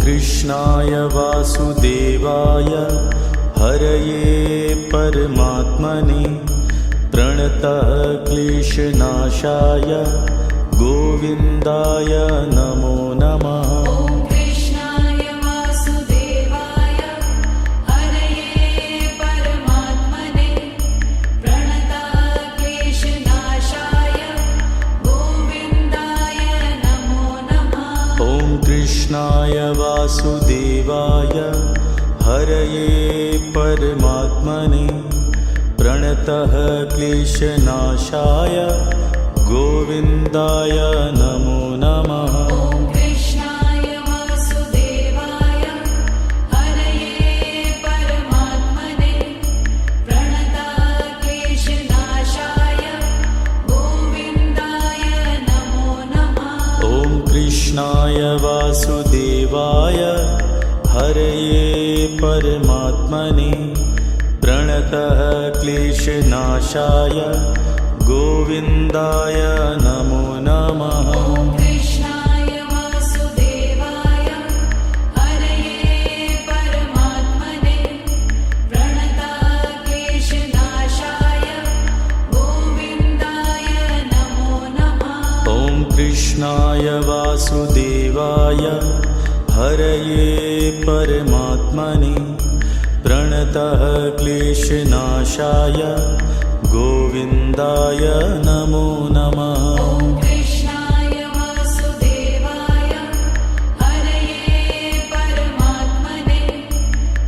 कृष्णाय वासुदेवाय हरये परमात्मने प्रणतः क्लेशनाशाय गोविन्दाय नमो नमः। कृष्णाय वासुदेवाय हरये परमात्मने प्रणतः क्लेशनाशाय गोविन्दाय नमो नमः। कृष्णाय वासुदेवाय हरये परमात्मने प्रणतः क्लेशनाशाय गोविन्दाय नमो नमः। कृष्णाय वासुदेवाय हरये परमात्मने प्रणतः क्लेशनाशाय गोविन्दाय नमो नमः। कृष्णाय वासुदेवाय हरये परमात्मने प्रणतः क्लेशनाशाय गोविन्दाय नमो नमः। कृष्णाय वासुदेवाय हरये परमात्मने प्रणतः क्लेशनाशाय गोविन्दाय नमो नमः। कृष्णाय वासुदेवाय हरये परमात्मने प्रणतः क्लेशनाशाय गोविन्दाय नमो नमः। कृष्णाय वासुदेवाय हरये परमात्मने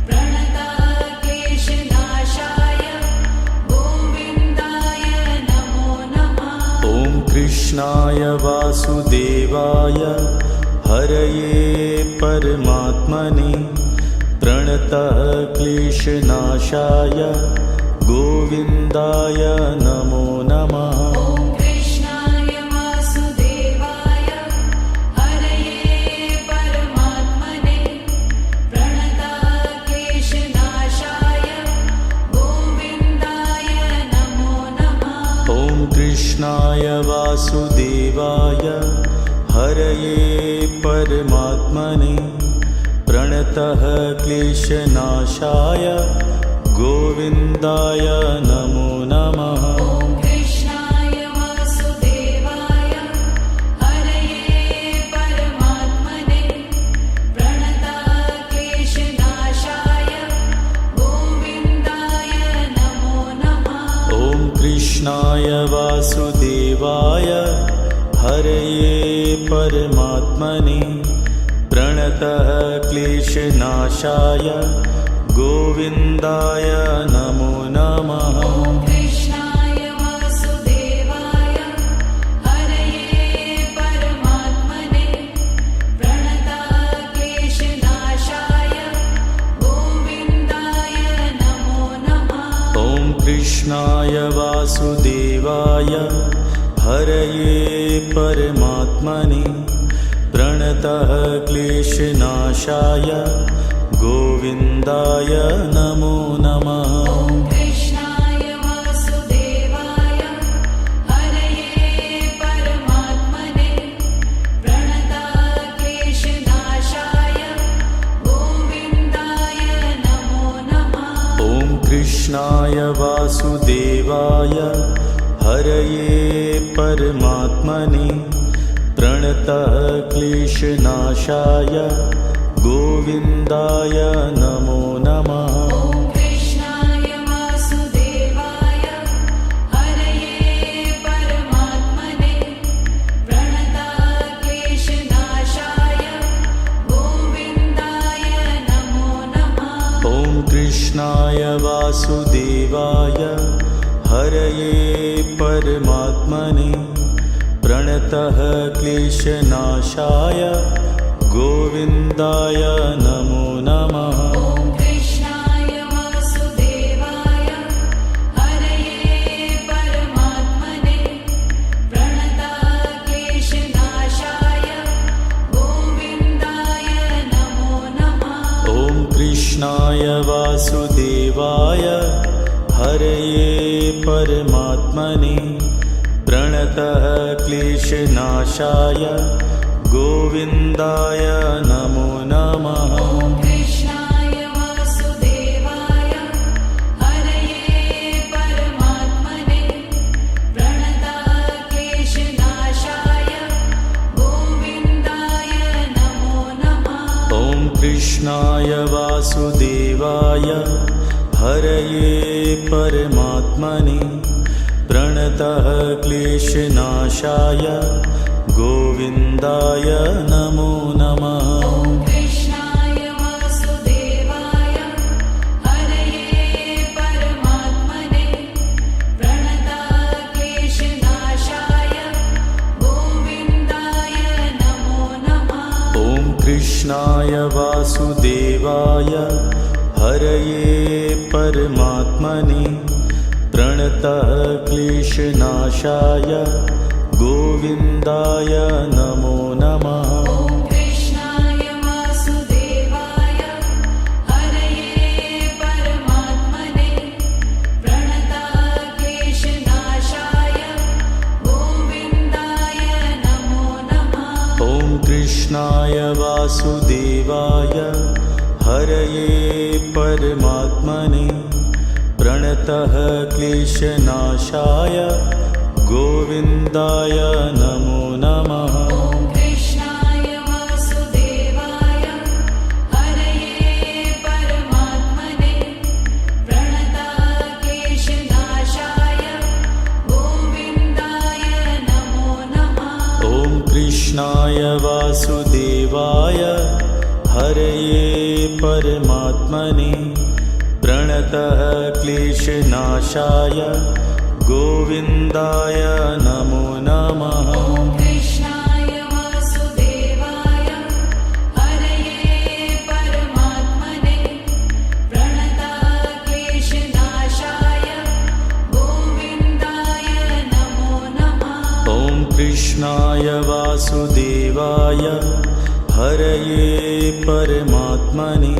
प्रणतः क्लेशनाशाय गोविन्दाय नमो नमः। कृष्णाय वासुदेवाय हरये परमात्मने प्रणतः क्लेशनाशाय गोविन्दाय नमो नमः। कृष्णाय वासुदेवाय हरये परमात्मने प्रणतः क्लेशनाशाय गोविन्दाय नमो नमः। कृष्णाय वासुदेवाय हरये परमात्मने प्रणतः क्लेशनाशाय गोविन्दाय नमो नमः। कृष्णाय वासुदेवाय हरये परमात्मने प्रणतः क्लेशनाशाय गोविन्दाय नमो नमः। कृष्णाय वासुदेवाय हरये परमात्मने प्रणतः क्लेशनाशाय गोविन्दाय नमो नमः। कृष्णाय वासुदेवाय हरये परमात्मने प्रणतः क्लेशनाशाय गोविन्दाय नमो नमः। कृष्णाय वासुदेवाय हरये परमात्मने प्रणतः क्लेशनाशाय गोविन्दाय नमो नमः। कृष्णाय वासुदेवाय हरये परमात्मने प्रणतः क्लेशनाशाय गोविन्दाय नमो नमः। कृष्णाय वासुदेवाय हरये परमात्मने प्रणतः क्लेशनाशाय गोविन्दाय नमो नमः। कृष्णाय वासुदेवाय हरये परमात्मने प्रणतः क्लेशनाशाय गोविन्दाय नमो नमः। कृष्णाय वासुदेवाय हरये परमात्मने प्रणतः क्लेशनाशाय गोविन्दाय नमो नमः। कृष्णाय वासुदेवाय हरये परमात्मने प्रणतः क्लेशनाशाय गोविन्दाय नमो नमः। कृष्णाय वासुदेवाय हरये परमात्मने प्रणतः क्लेशनाशाय गोविन्दाय नमो नमः। ॐ कृष्णाय वासुदेवाय हरये परमात्मने प्रणतः क्लेशनाशाय गोविन्दाय नमो नमः। ॐ कृष्णाय वासुदेवाय हरये परमात्मने प्रणतः क्लेशनाशाय गोविन्दाय नमो नमः। ॐ कृष्णाय वासुदेवाय हरये परमात्मने प्रणतः क्लेशनाशाय गोविन्दाय नमो नमः। ॐ कृष्णाय वासुदेवाय हरये परमात्मने प्रणतः क्लेशनाशाय गोविन्दाय नमो नमः। ॐ कृष्णाय वासुदेवाय हरये परमात्मने प्रणतः क्लेशनाशाय गोविन्दाय नमो नमः। ॐ कृष्णाय वासुदेवाय हरये परमात्मने प्रणतः क्लेशनाशाय गोविन्दाय नमो नमः। ॐ कृष्णाय वासुदेवाय हरये परमात्मने प्रणतः क्लेशनाशाय गोविन्दाय नमो नमः। ॐ कृष्णाय वासुदेवाय हरये परमात्मने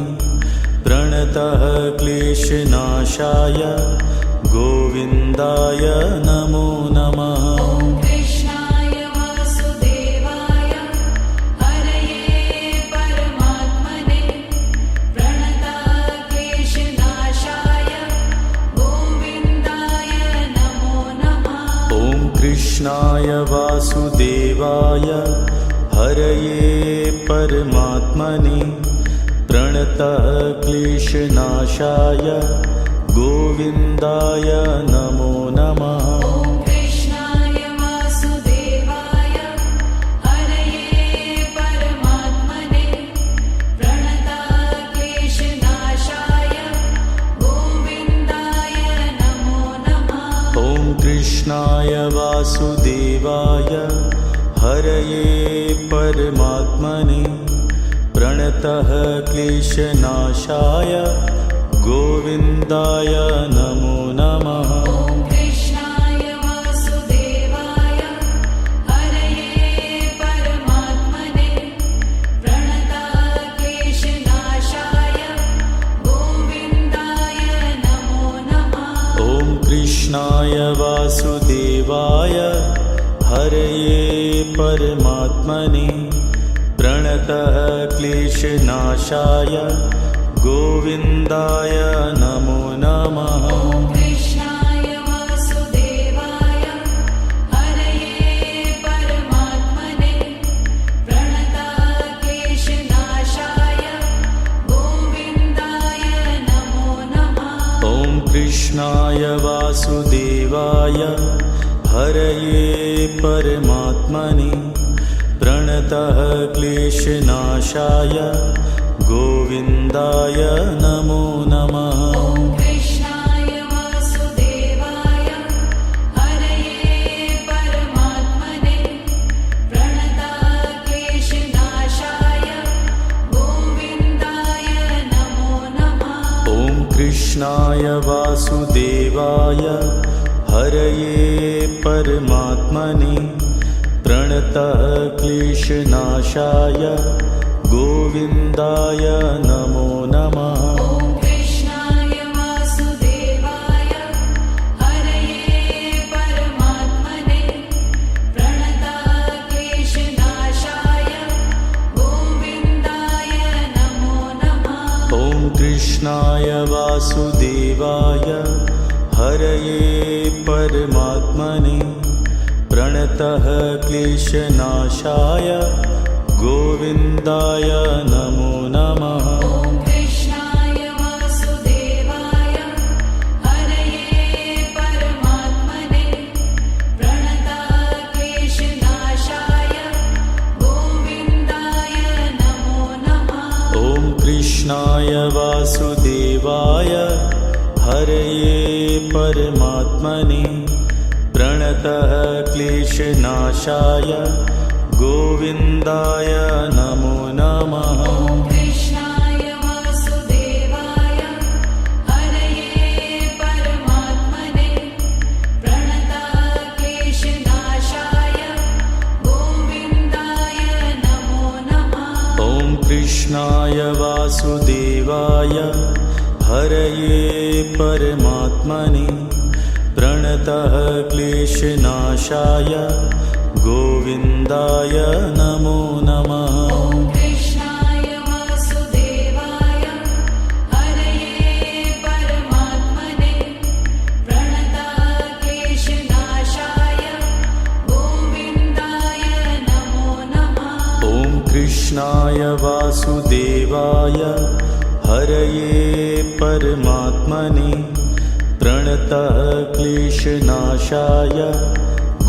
प्रणतः क्लेशनाशाय गोविन्दाय नमो नमः। ॐ कृष्णाय वासुदेवाय हरये परमात्मने प्रणतः क्लेशनाशाय गोविन्दाय नमो नमः। ॐ कृष्णाय वासुदेवाय हरये परमात्मने प्रणतः क्लेशनाशाय गोविन्दाय नमो नमः। ॐ कृष्णाय वासुदेवाय हरये परमात्मने प्रणतः क्लेशनाशाय गोविन्दाय नमो नमः। ॐ कृष्णाय वासुदेवाय हरये परमात्मने प्रणतः क्लेशनाशाय गोविन्दाय नमो नमः। ॐ कृष्णाय वासुदेवाय हरये परमात्मने प्रणतः क्लेशनाशाय गोविन्दाय नमो नमः। ॐ कृष्णाय वासुदेवाय हरये परमात्मने प्रणतः क्लेशनाशाय गोविन्दाय नमो नमः। ॐ कृष्णाय वासुदेवाय हरये परमात्मने प्रणतः क्लेशनाशाय गोविन्दाय नमो नमः। ॐ कृष्णाय वासुदेवाय हरये परमात्मने प्रणतः क्लेशनाशाय गोविन्दाय नमो नमः। ॐ कृष्णाय वासुदेवाय हरये परमात्मने प्रणतः क्लेशनाशाय गोविन्दाय नमो नमः। ॐ कृष्णाय वासुदेवाय हरये परमात्मने प्रणतः क्लेशनाशाय गोविन्दाय नमो नमः। ॐ कृष्णाय वासुदेवाय हरये परमात्मने प्रणतः क्लेशनाशाय गोविन्दाय नमो नमः। ॐ कृष्णाय वासुदेवाय हरये परमात्मने प्रणतः क्लेशनाशाय गोविन्दाय नमो नमः। कृष्णाय वासुदेवाय हरये परमात्मने प्रणतः क्लेशनाशाय गोविन्दाय नमो नमः। ॐ कृष्णाय वासुदेवाय हरये परमात्मने प्रणतः क्लेशनाशाय गोविन्दाय नमो नमः। ॐ कृष्णाय वासुदेवाय हरये परमात्मने प्रणतः क्लेशनाशाय गोविन्दाय नमो नमः। ॐ कृष्णाय वासुदेवाय हरये परमात्मने प्रणतः क्लेशनाशाय गोविन्दाय नमो नमः। ॐ कृष्णाय वासुदेवाय हरये परमात्मने प्रणतः क्लेशनाशाय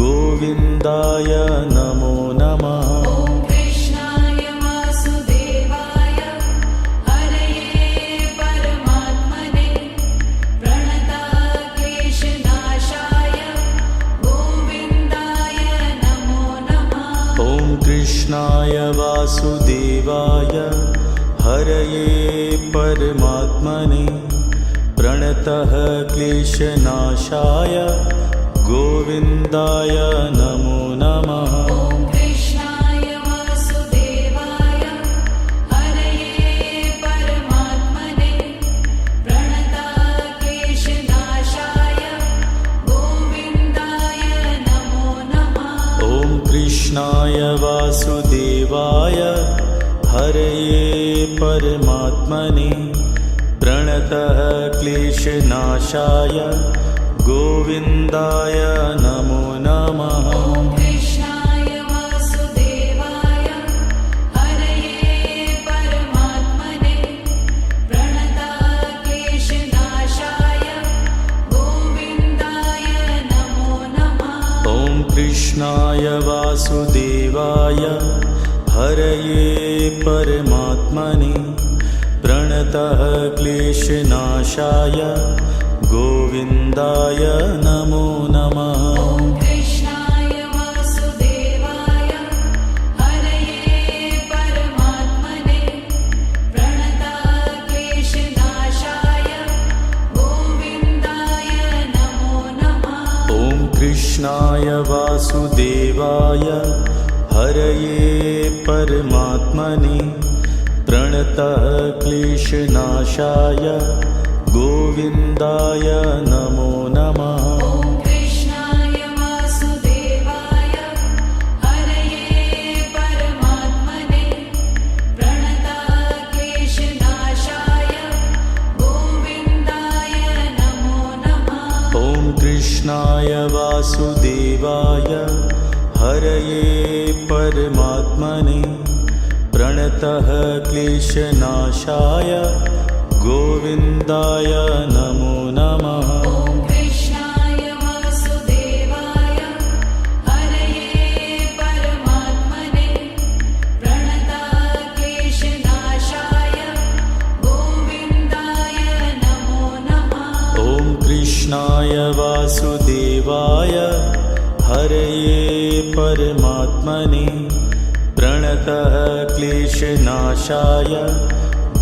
गोविन्दाय नमो नमः। ॐ कृष्णाय वासुदेवाय हरये परमात्मने प्रणतः क्लेशनाशाय गोविन्दाय नमो नमः। ॐ कृष्णाय वासुदेवाय हरये परमात्मने प्रणतः क्लेशनाशाय गोविन्दाय नमो नमः। ॐ कृष्णाय वासुदेवाय हरये परमात्मने प्रणतः क्लेशनाशाय गोविन्दाय नमो नमः। ॐ कृष्णाय वासुदेवाय हरये परमात्मने प्रणतः क्लेशनाशाय गोविन्दाय नमो नमः। ॐ कृष्णाय वासुदेवाय हरये परमात्मने प्रणतः क्लेशनाशाय गोविन्दाय नमो नमः। ॐ कृष्णाय वासुदेवाय हरये परमात्मने प्रणतः क्लेशनाशाय गोविन्दाय नमो नमः। ॐ कृष्णाय वासुदेवाय हरये परमात्मने प्रणतः क्लेशनाशाय गोविन्दाय नमो नमः। ॐ कृष्णाय वासुदेवाय हरये परमात्मने प्रणतः क्लेशनाशाय गोविन्दाय नमो नमः। ॐ कृष्णाय वासुदेवाय हरये परमात्मने प्रणतः क्लेशनाशाय गोविन्दाय नमो नमः। ॐ कृष्णाय वासुदेवाय हरये परमात्मने प्रणतः क्लेशनाशाय गोविन्दाय नमो नमः। ॐ कृष्णाय वासुदेवाय हरये परमात्मने प्रणतः क्लेशनाशाय गोविन्दाय नमो नमः। ॐ कृष्णाय वासुदेवाय हरये परमात्मने प्रणतः क्लेशनाशाय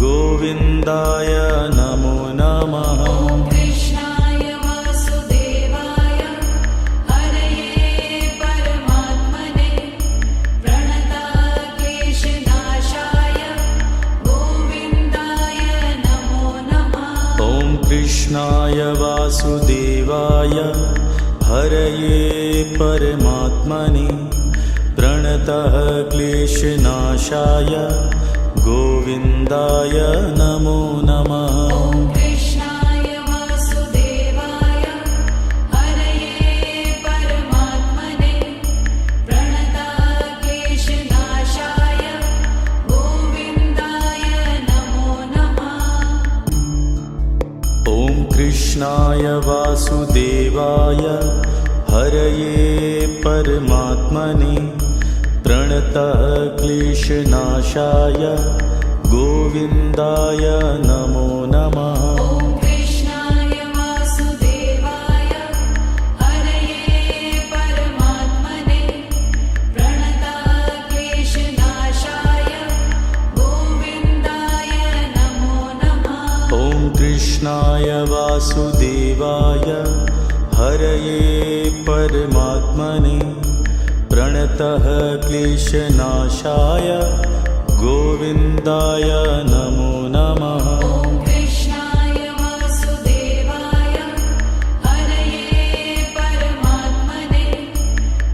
गोविन्दाय नमो नमः। ॐ कृष्णाय वासुदेवाय हरये परमात्मने प्रणतः क्लेशनाशाय गोविन्दाय नमो नमः। ॐ कृष्णाय वासुदेवाय हरये परमात्मने प्रणतः क्लेशनाशाय गोविन्दाय नमो नमः। ॐ कृष्णाय वासुदेवाय हरये परमात्मने प्रणतः क्लेशनाशाय गोविन्दाय नमो नमः। ॐ कृष्णाय वासुदेवाय हरये परमात्मने प्रणतः क्लेशनाशाय गोविन्दाय नमो नमः। ॐ कृष्णाय वासुदेवाय हरये परमात्मने प्रणतक्लेशनाशाय गोविन्दाय नमो नमः। ॐ कृष्णाय वासुदेवाय हरये परमात्मने प्रणतः क्लेशनाशाय गोविन्दाय नमो नमः। ॐ कृष्णाय वासुदेवाय हरये परमात्मने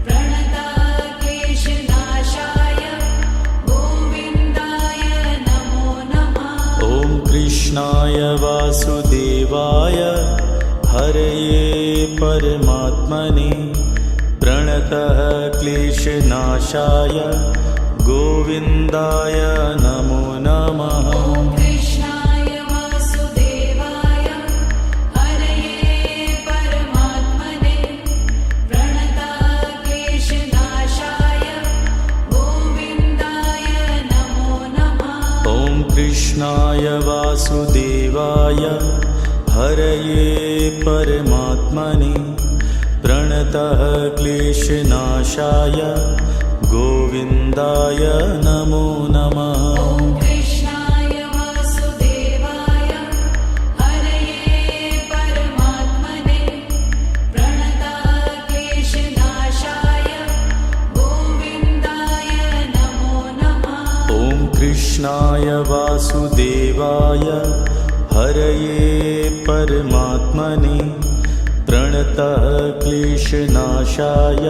प्रणतक्लेशनाशाय गोविन्दाय नमो नमः। ॐ कृष्णाय वासुदेवाय हरये परमात्मने प्रणतः क्लेशनाशाय गोविन्दाय नमो नमः। ॐ कृष्णाय वासुदेवाय हरये परमात्मने प्रणतक्लेशनाशाय गोविन्दाय नमो नमः। ॐ कृष्णाय वासुदेवाय हरये परमात्मने प्रणतः क्लेशनाशाय गोविन्दाय नमो नमः। ॐ कृष्णाय वासुदेवाय हरये परमात्मने प्रणतक्लेशनाशाय गोविन्दाय नमो नमः। ॐ कृष्णाय वासुदेवाय हरये परमात्मने प्रणतः क्लेशनाशाय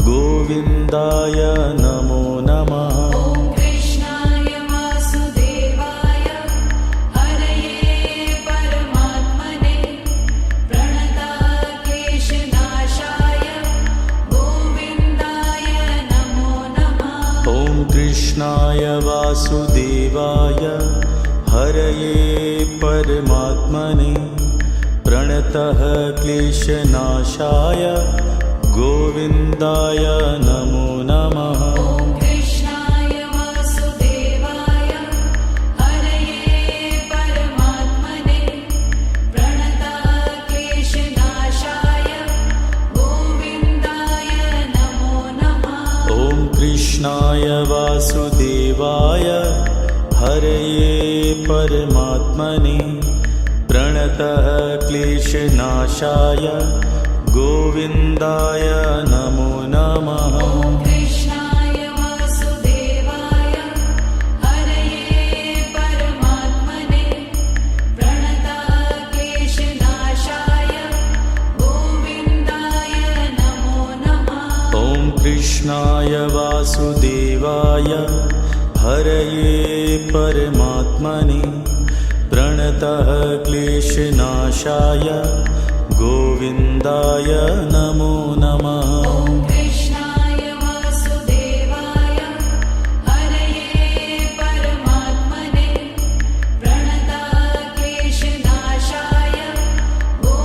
गोविन्दाय नमो नमः। ॐ कृष्णाय वासुदेवाय हरये परमात्मने प्रणतक्लेशनाशाय गोविन्दाय नमो नमः। ॐ कृष्णाय वासुदेवाय हरये परमात्मने प्रणतः क्लेशनाशाय गोविन्दाय नमो नमः। ॐ कृष्णाय वासुदेवाय हरये परमात्मने प्रणतक्लेशनाशाय गोविन्दाय नमो नमः। ॐ कृष्णाय वासुदेवाय हरये परमात्मने प्रणतः क्लेशनाशाय गोविन्दाय नमो नमः। ॐ कृष्णाय वासुदेवाय हरये परमात्मने प्रणतक्लेशनाशाय गोविन्दाय नमो नमः। ॐ कृष्णाय वासुदेवाय हरये परमात्मने प्रणतः क्लेशनाशाय गोविन्दाय नमो नमः। ॐ कृष्णाय वासुदेवाय हरये परमात्मने प्रणतक्लेशनाशाय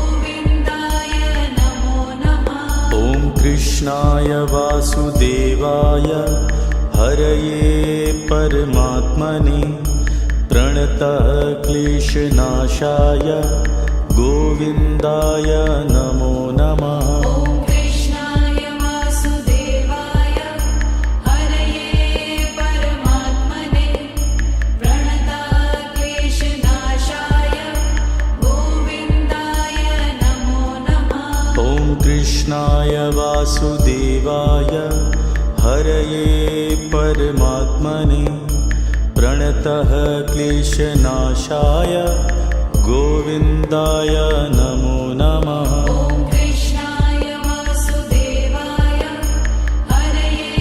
गोविन्दाय नमो नमः। ॐ कृष्णाय वासुदेवाय हरये परमात्मने प्रणतः क्लेशनाशाय गोविन्दाय नमो नमः। ॐ कृष्णाय वासुदेवाय हरये परमात्मने प्रणतक्लेशनाशाय गोविन्दाय नमो नमः। ॐ कृष्णाय वासुदेवाय हरये परमात्मने प्रणतः क्लेशनाशाय गोविन्दाय नमो नमः। ॐ कृष्णाय वासुदेवाय हरये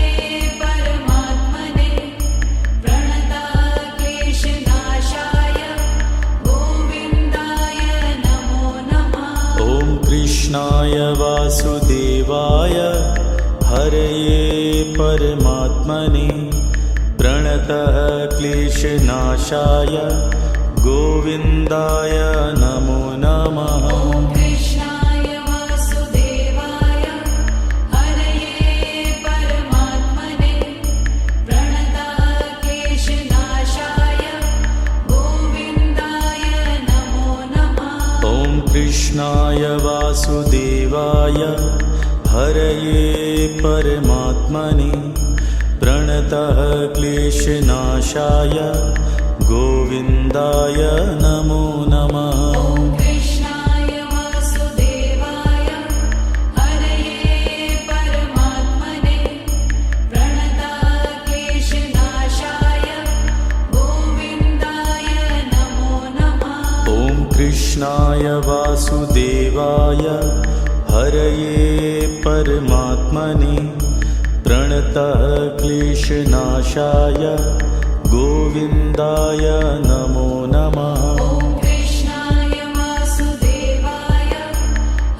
परमात्मने प्रणतक्लेशनाशाय गोविन्दाय नमो नमः। ॐ कृष्णाय वासुदेवाय हरये परमात्मने प्रणतः क्लेशनाशाय गोविन्दाय नमो नमः। ॐ कृष्णाय वासुदेवाय हरये परमात्मने प्रणतक्लेशनाशाय कृष्णाय वासुदेवाय हरये परमात्मने प्रणतः क्लेशनाशाय गोविन्दाय नमो नमः। ॐ कृष्णाय वासुदेवाय हरये परमात्मने प्रणतः क्लेशनाशाय गोविन्दाय नमो नमः। ॐ कृष्णाय वासुदेवाय हरये परमात्मने प्रणतः क्लेशनाशाय गोविन्दाय नमो नमः। ॐ कृष्णाय वासुदेवाय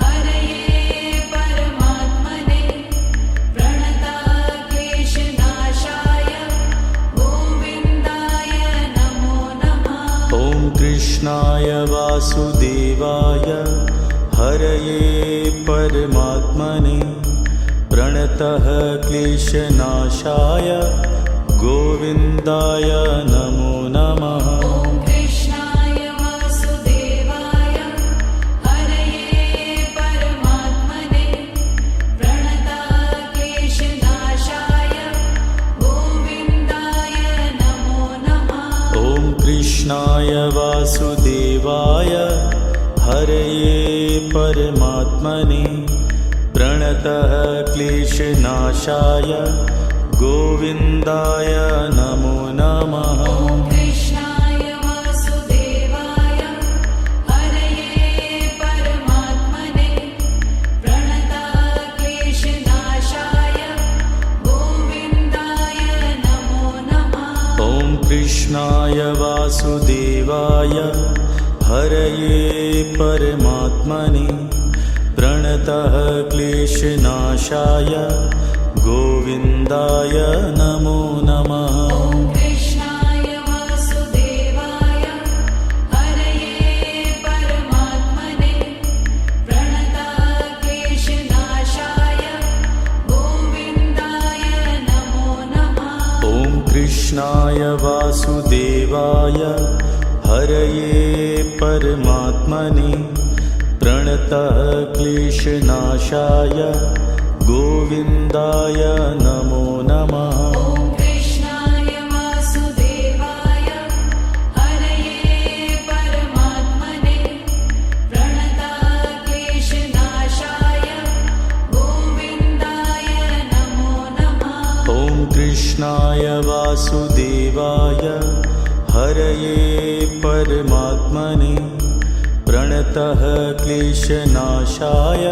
हरये परमात्मने प्रणतः क्लेशनाशाय गोविन्दाय नमो नमः। ॐ कृष्णाय वासुदेवाय हरये परमात्मने प्रणतः क्लेशनाशाय गोविन्दाय नमो नमः। ॐ कृष्णाय वासुदेवाय हरये परमात्मने प्रणतः क्लेशनाशाय गोविन्दाय नमो नमः। ॐ कृष्णाय वासुदेवाय हरये परमात्मने प्रणतः क्लेशनाशाय गोविन्दाय नमो नमः। ॐ कृष्णाय वासुदेवाय हरये परमात्मने प्रणतः क्लेशनाशाय गोविन्दाय नमो नमः। ॐ कृष्णाय वासुदेवाय हरये परमात्मने प्रणतः क्लेशनाशाय गोविन्दाय नमो नमः। ॐ कृष्णाय वासुदेवाय हरये परमात्मने प्रणतः क्लेशनाशाय गोविन्दाय नमो नमः। ॐ कृष्णाय वासुदेवाय हरये परमात्मने प्रणतः क्लेशनाशाय गोविन्दाय नमो नमः। ॐ कृष्णाय वासुदेवाय हरये परमात्मने प्रणतः क्लेशनाशाय गोविन्दाय नमो नमः। ॐ कृष्णाय वासुदेवाय हरये परमात्मने प्रणतः क्लेशनाशाय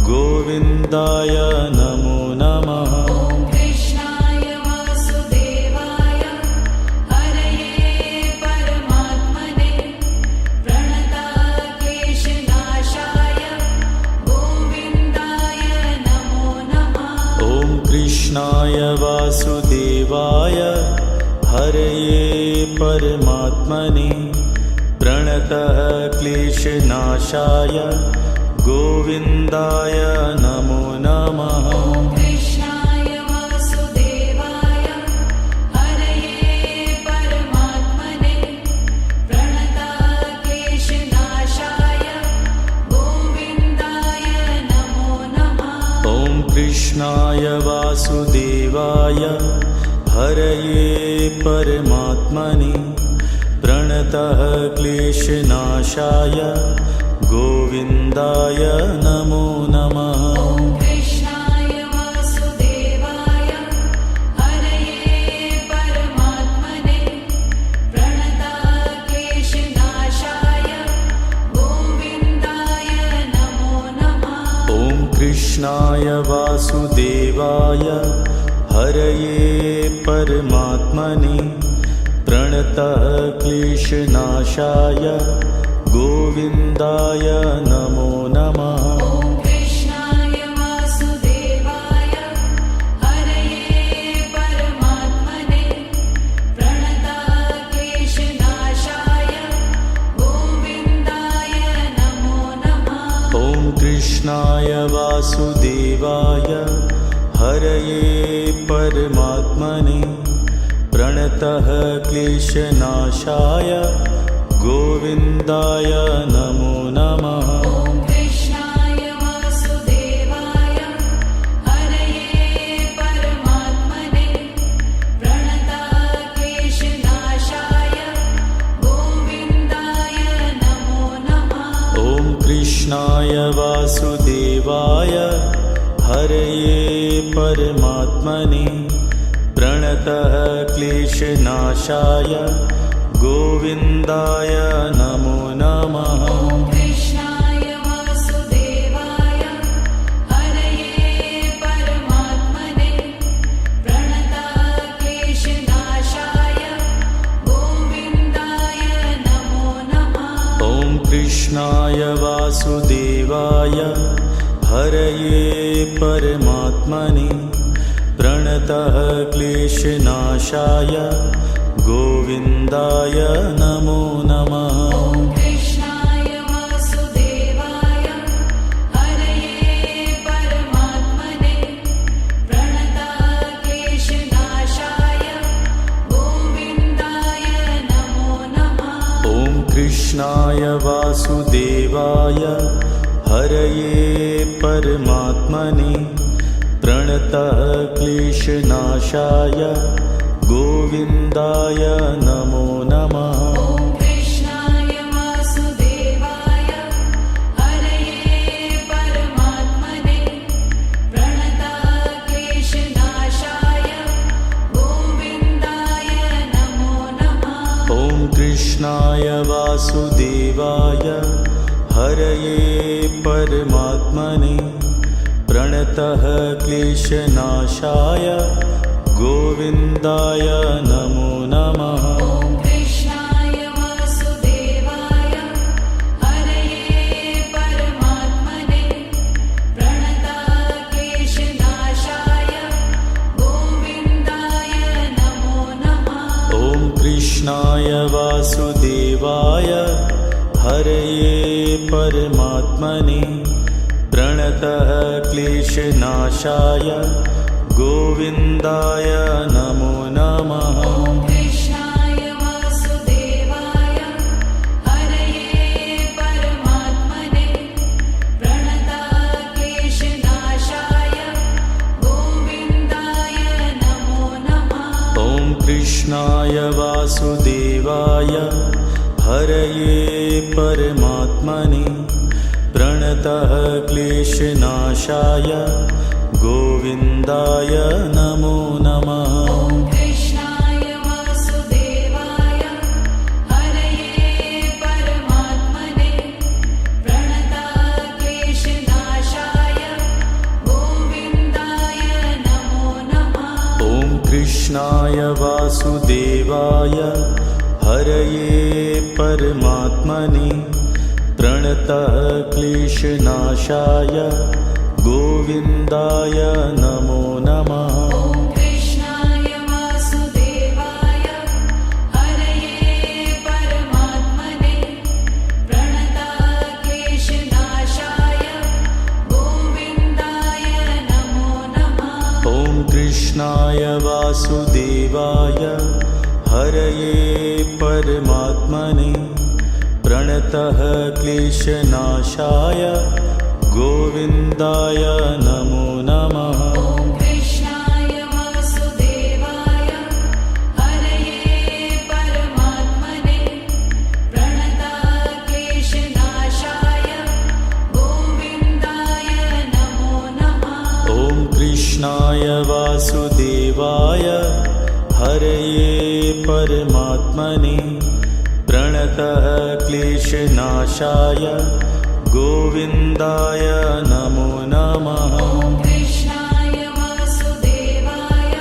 गोविन्दाय नमो नमः। ॐ कृष्णाय वासुदेवाय हरये परमात्मने प्रणतः क्लेशनाशाय गोविन्दाय नमो नमः। ॐ कृष्णाय वासुदेवाय हरये परमात्मने प्रणतः क्लेशनाशाय गोविन्दाय नमो नमः। ॐ कृष्णाय वासुदेवाय हरये परमात्मने प्रणतः क्लेशनाशाय गोविन्दाय नमो नमः। ॐ कृष्णाय वासुदेवाय हरये परमात्मने प्रणतः क्लेशनाशाय गोविन्दाय नमो नमः। ॐ कृष्णाय वासुदेवाय हरये परमात्मने प्रणतः क्लेशनाशाय गोविन्दाय नमो नमः। ॐ कृष्णाय वासुदेवाय हरये परमात्मने प्रणतः क्लेशनाशाय गोविन्दाय नमो नमः। ॐ कृष्णाय वासुदेवाय हरये परमात्मने प्रणतः क्लेशनाशाय गोविन्दाय नमो नमः। ॐ कृष्णाय वासुदेवाय हरये परमात्मने प्रणतः क्लेशनाशाय गोविन्दाय नमो नमः। कृष्णाय वासुदेवाय हरये परमात्मने प्रणतः क्लेशनाशाय गोविन्दाय नमो नमः। ॐ कृष्णाय वासुदेवाय हरये परमात्मने प्रणतः क्लेशनाशाय गोविन्दाय नमो नमः। ॐ कृष्णाय वासुदेवाय हरये परमात्मने प्रणतः क्लेशनाशाय गोविन्दाय नमो नमः। ॐ कृष्णाय वासुदेवाय हरये परमात्मने प्रणतः क्लेशनाशाय गोविन्दाय नमो नमः। ॐ कृष्णाय वासुदेवाय हरये परमात्मने प्रणतः क्लेशनाशाय गोविन्दाय नमो नमः। ॐ कृष्णाय वासुदेवाय हरये परमात्मने प्रणतः क्लेशनाशाय गोविन्दाय नमो नमः। ॐ कृष्णाय वासुदेवाय हरये परमात्मने प्रणतः क्लेशनाशाय गोविन्दाय नमो नमः। ॐ कृष्णाय वासुदेवाय हरये परमात्मने प्रणतः क्लेशनाशाय गोविन्दाय नमो नमः। ॐ कृष्णाय वासुदेवाय हरये परमात्मने प्रणतः क्लेशनाशाय गोविन्दाय नमो नमः। ॐ कृष्णाय वासुदेवाय हरये परमात्मने प्रणतः क्लेशनाशाय गोविन्दाय नमो नमः। ॐ कृष्णाय वासुदेवाय हरये परमात्मने प्रणतः क्लेशनाशाय गोविन्दाय नमो नमः। ॐ कृष्णाय वासुदेवाय हरये परमात्मने प्रणतः क्लेशनाशाय गोविन्दाय नमो नमः। ॐ कृष्णाय वासुदेवाय हरये परमात्मने प्रणतः क्लेशनाशाय गोविन्दाय नमो नमः। ॐ कृष्णाय वासुदेवाय हरये परमात्मने प्रणतः क्लेशनाशाय गोविन्दाय नमो नमः। ॐ कृष्णाय वासुदेवाय हरये परमात्मने प्रणतः क्लेशनाशाय गोविन्दाय नमो नमः। ॐ कृष्णाय वासुदेवाय हरये परमात्मने प्रणतः क्लेशनाशाय गोविन्दाय नमो नमः। ॐ कृष्णाय वासुदेवाय हरये परमात्मने प्रणतः क्लेशनाशाय गोविन्दाय नमो नमः। ॐ कृष्णाय वासुदेवाय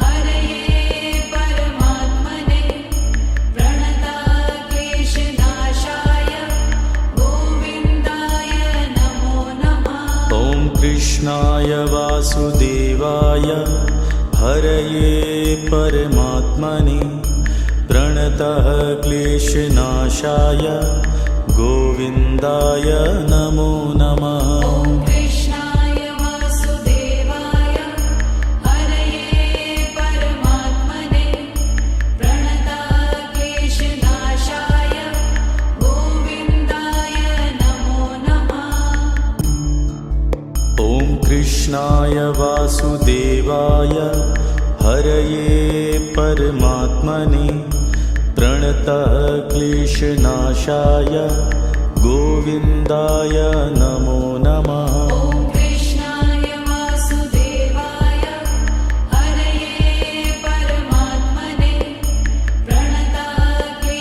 हरये परमात्मने प्रणतः क्लेशनाशाय गोविन्दाय नमो नमः। ॐ कृष्णाय वासुदेवाय हरये परमात्मने प्रणतः क्लेशनाशाय गोविन्दाय नमो नमः। ॐ कृष्णाय वासुदेवाय हरये परमात्मने प्रणतः क्लेशनाशाय गोविन्दाय नमो नमः। ॐ कृष्णाय वासुदेवाय हरये परमात्मने प्रणतः क्लेशनाशाय गोविन्दाय नमो नमः। ॐ कृष्णाय वासुदेवाय हरये परमात्मने प्रणतक्लेशनाशाय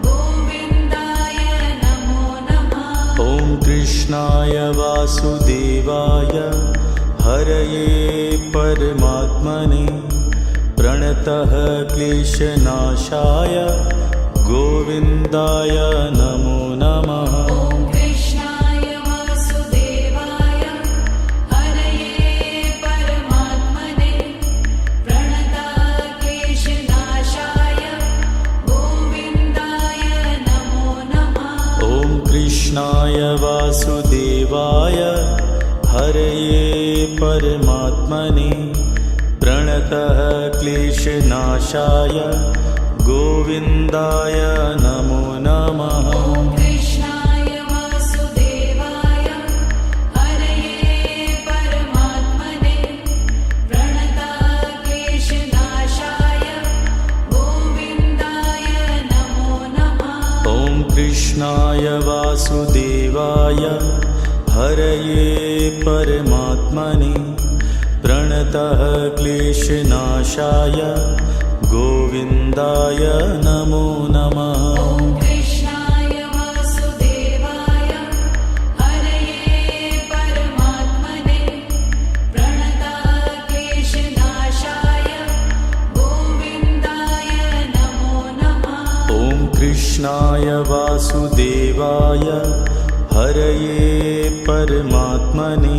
गोविन्दाय नमो नमः। ॐ कृष्णाय वासुदेवाय हरये परमात्मने प्रणतः क्लेशनाशाय गोविन्दाय नमो नमः। ॐ कृष्णाय वासुदेवाय हरये परमात्मने प्रणतक्लेशनाशाय गोविन्दाय नमो नमः। ॐ कृष्णाय वासुदेवाय हरये परमात्मने प्रणतः क्लेशनाशाय गोविन्दाय नमो नमः। ॐ कृष्णाय वासुदेवाय हरये परमात्मने प्रणतक्लेशनाशाय गोविन्दाय नमो नमः। ॐ कृष्णाय वासुदेवाय हरये परमात्मने प्रणतः क्लेशनाशाय गोविन्दाय नमो नमः। ॐ कृष्णाय वासुदेवाय हरये परमात्मने प्रणतक्लेशनाशाय गोविन्दाय नमो नमः। ॐ कृष्णाय वासुदेवाय हरये परमात्मने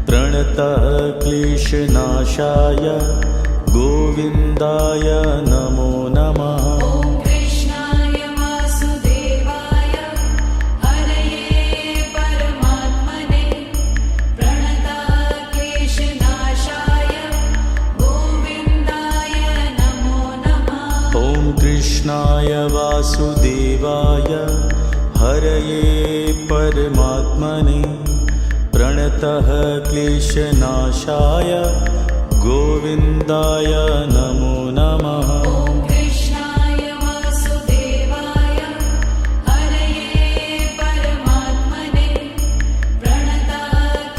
प्रणतः क्लेशनाशाय गोविन्दाय नमो नमः। ॐ कृष्णाय वासुदेवाय हरये परमात्मने प्रणतक्लेशनाशाय गोविन्दाय नमो नमः। ॐ कृष्णाय वासुदेवाय हरये परमात्मने प्रणतः क्लेशनाशाय गोविन्दाय नमो नमः। ॐ कृष्णाय वासुदेवाय हरये परमात्मने प्रणतक्लेशनाशाय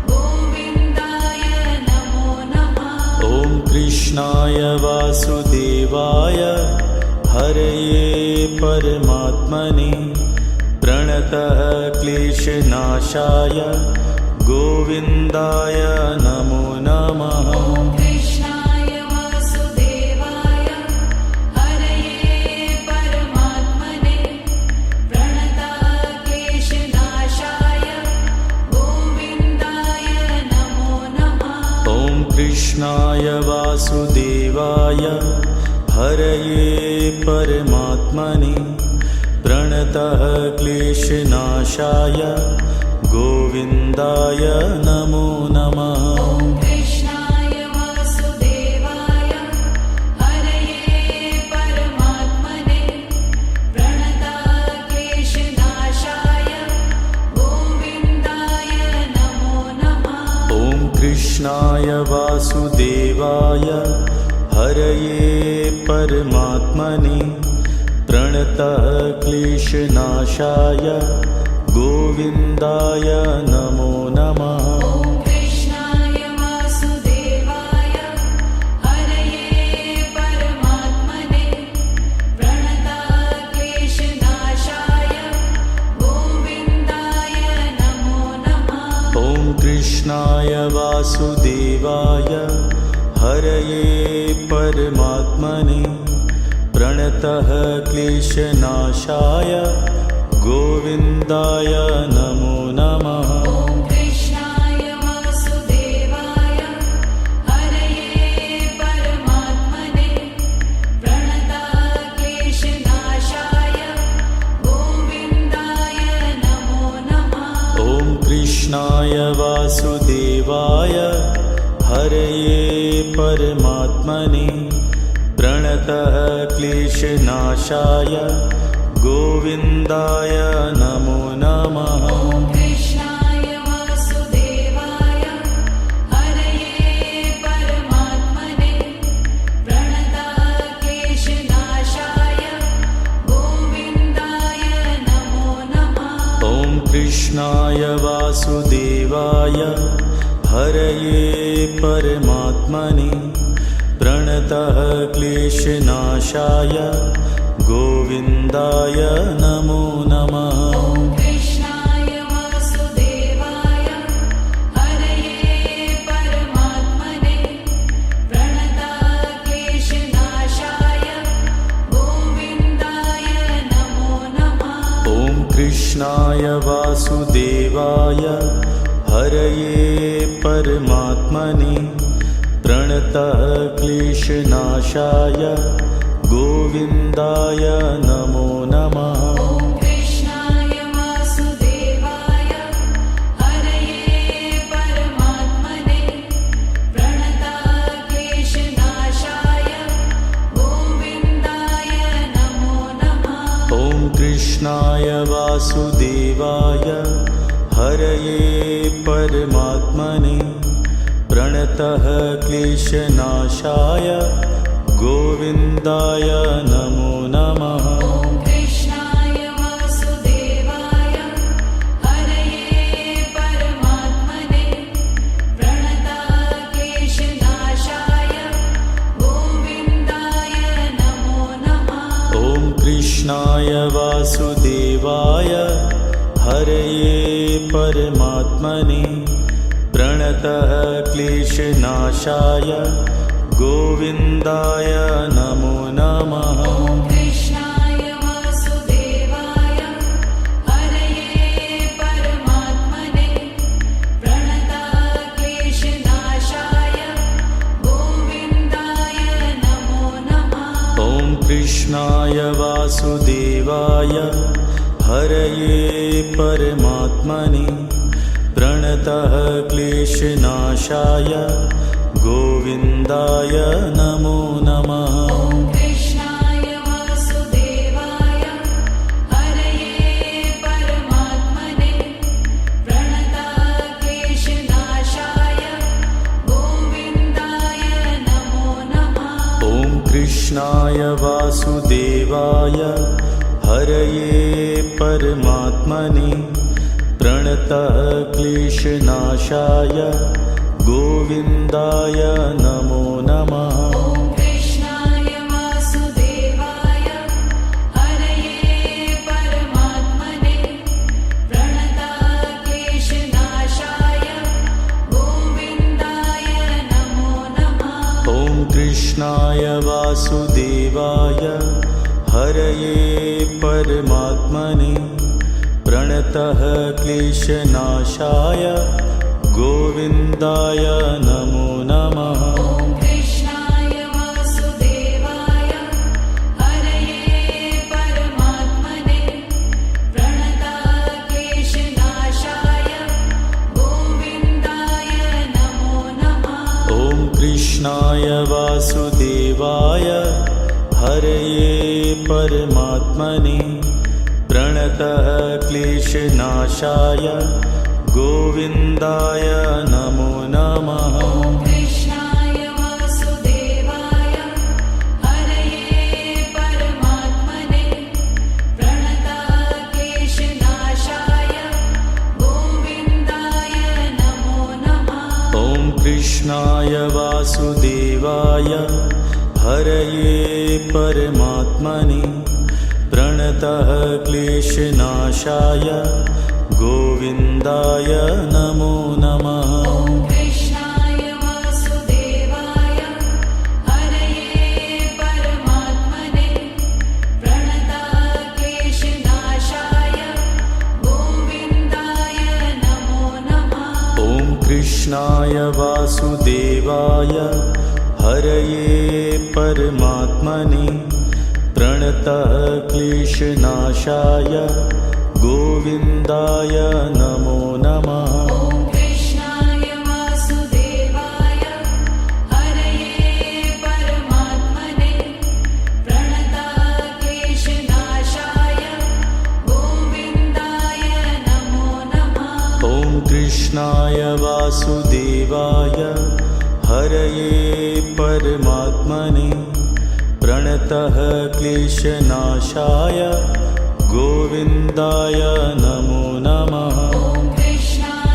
गोविन्दाय नमो नमः। ॐ कृष्णाय वासुदेवाय हरये परमात्मने प्रणतः क्लेशनाशाय गोविन्दाय नमो नमः। ॐ कृष्णाय वासुदेवाय हरये परमात्मने प्रणतक्लेशनाशाय गोविन्दाय नमो नमः। ॐ कृष्णाय वासुदेवाय हरये परमात्मने प्रणतः क्लेशनाशाय गोविन्दाय नमो नमः। ॐ कृष्णाय वासुदेवाय हरये परमात्मने प्रणतक्लेशनाशाय गोविन्दाय नमो नमः। ॐ कृष्णाय वासुदेवाय हरये परमात्मने प्रणतः क्लेशनाशाय गोविन्दाय नमो नमः। ॐ कृष्णाय वासुदेवाय हरये परमात्मने प्रणतक्लेशनाशाय गोविन्दाय नमो नमः। ॐ कृष्णाय वासुदेवाय हरये परमात्मने प्रणतः क्लेशनाशाय गोविन्दाय नमो नमः। ॐ कृष्णाय वासुदेवाय हरये परमात्मने प्रणतक्लेशनाशाय गोविन्दाय नमो नमः। ॐ कृष्णाय वासुदेवाय हरये परमात्मने प्रणतः क्लेशनाशाय गोविन्दाय नमो नमः। ॐ कृष्णाय वासुदेवाय हरये परमात्मने प्रणतक्लेशनाशाय वासुदेवाय हरये परमात्मने प्रणतः क्लेशनाशाय गोविन्दाय नमो नमः। ॐ कृष्णाय वासुदेवाय हरये परमात्मने प्रणतः क्लेशनाशाय गोविन्दाय नमो नमः। ॐ कृष्णाय वासुदेवाय हरये परमात्मने प्रणतः क्लेशनाशाय गोविन्दाय नमो नमः। ॐ कृष्णाय वासुदेवाय हरये परमात्मने प्रणतः क्लेशनाशाय गोविन्दाय नमो नमः। ॐ कृष्णाय वासुदेवाय हरये परमात्मने प्रणतः क्लेशनाशाय गोविन्दाय नमो नमः। ॐ कृष्णाय वासुदेवाय हरये परमात्मने प्रणतः क्लेशनाशाय गोविन्दाय नमो नमः। ॐ कृष्णाय वासुदेवाय हरये परमात्मने प्रणतः क्लेशनाशाय गोविन्दाय नमो नमः। ॐ कृष्णाय वासुदेवाय हरये परमात्मने प्रणतः क्लेशनाशाय गोविन्दाय नमो नमः। ॐ कृष्णाय वासुदेवाय हरये परमात्मने प्रणतः क्लेशनाशाय गोविन्दाय नमो नमः। ॐ कृष्णाय वासुदेवाय हरये परमात्मने प्रणतः क्लेशनाशाय गोविन्दाय नमो नमः। ॐ कृष्णाय वासुदेवाय हरये परमात्मने प्रणतः क्लेशनाशाय गोविन्दाय नमो नमः। ॐ कृष्णाय वासुदेवाय हरये परमात्मने प्रणतः क्लेशनाशाय गोविन्दाय नमो नमः। ॐ कृष्णाय वासुदेवाय हरये परमात्मने प्रणतः क्लेशनाशाय गोविन्दाय नमो नमः। ॐ कृष्णाय वासुदेवाय हरये परमात्मने प्रणतः क्लेशनाशाय गोविन्दाय नमो नमः। ॐ कृष्णाय वासुदेवाय हरये परमात्मने प्रणतः क्लेशनाशाय गोविन्दाय नमो नमः। ॐ कृष्णाय वासुदेवाय हरये परमात्मने प्रणतः क्लेशनाशाय गोविन्दाय नमो नमः। ॐ कृष्णाय वासुदेवाय हरये परमात्मने प्रणतः क्लेशनाशाय गोविन्दाय नमो नमः। ॐ कृष्णाय वासुदेवाय हरये परमात्मने प्रणतः क्लेशनाशाय गोविन्दाय नमो नमः। ॐ कृष्णाय वासुदेवाय हरये परमात्मने प्रणतः क्लेशनाशाय गोविन्दाय नमो नमः। ॐ कृष्णाय वासुदेवाय हरये परमात्मने प्रणतः क्लेशनाशाय गोविन्दाय नमो नमः। ॐ कृष्णाय वासुदेवाय हरये परमात्मने प्रणतः क्लेशनाशाय गोविन्दाय नमो नमः। ॐ कृष्णाय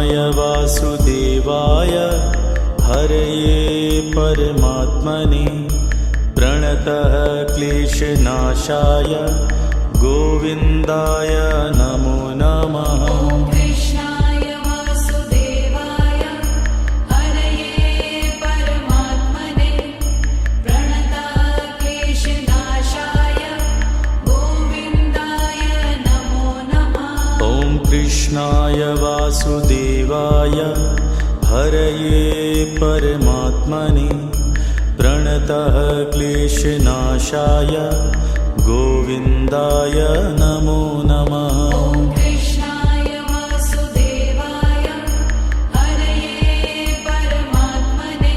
कृष्णाय वासुदेवाय हरये परमात्मने प्रणतः क्लेशनाशाय गोविन्दाय नमो नमः। ॐ कृष्णाय वासुदेवाय हरये परमात्मने प्रणतः क्लेशनाशाय गोविन्दाय नमो नमः। ॐ कृष्णाय वासुदेवाय हरये परमात्मने प्रणतः क्लेशनाशाय गोविन्दाय नमो नमः। ॐ कृष्णाय वासुदेवाय हरये परमात्मने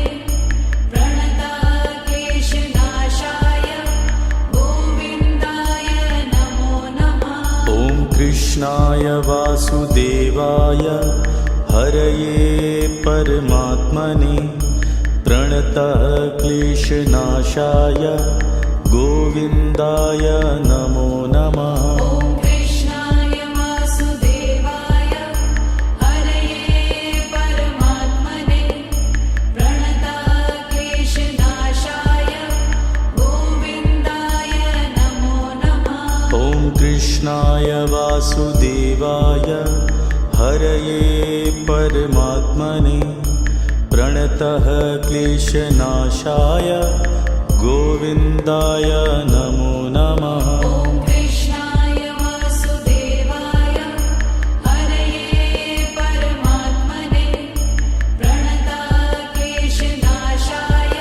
प्रणतः क्लेशनाशाय गोविन्दाय नमो नमः। ॐ कृष्णाय वासुदेवाय हरये परमात्मने प्रणतः क्लेशनाशाय गोविन्दाय नमो नमः। ॐ कृष्णाय वासुदेवाय हरये परमात्मने प्रणतः क्लेशनाशाय गोविन्दाय नमो नमः। ॐ कृष्णाय वासुदेवाय हरये परमात्मने प्रणतः क्लेशनाशाय गोविन्दाय नमो नमः। ॐ कृष्णाय वासुदेवाय हरये परमात्मने प्रणतः क्लेशनाशाय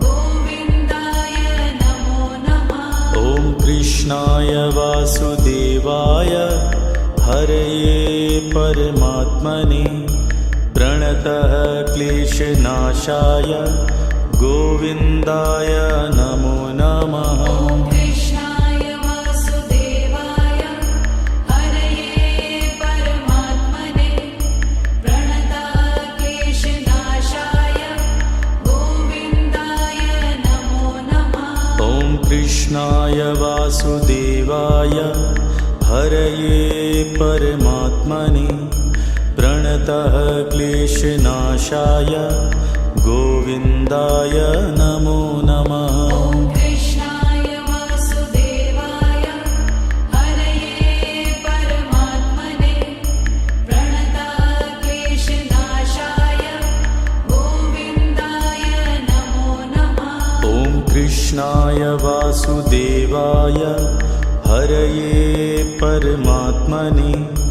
गोविन्दाय नमो नमः। ॐ कृष्णाय वासुदेवाय हरये परमात्मने प्रणतः क्लेशनाशाय गोविन्दाय नमो नमः। ॐ कृष्णाय वासुदेवाय हरये परमात्मने प्रणतः क्लेशनाशाय गोविन्दाय नमो नमः। ॐ कृष्णाय वासुदेवाय हरये परमात्मने प्रणतः क्लेशनाशाय गोविन्दाय नमो नमः। ॐ कृष्णाय वासुदेवाय हरये परमात्मने प्रणतः क्लेशनाशाय गोविन्दाय नमो नमः। ॐ कृष्णाय वासुदेवाय हरये परमात्मने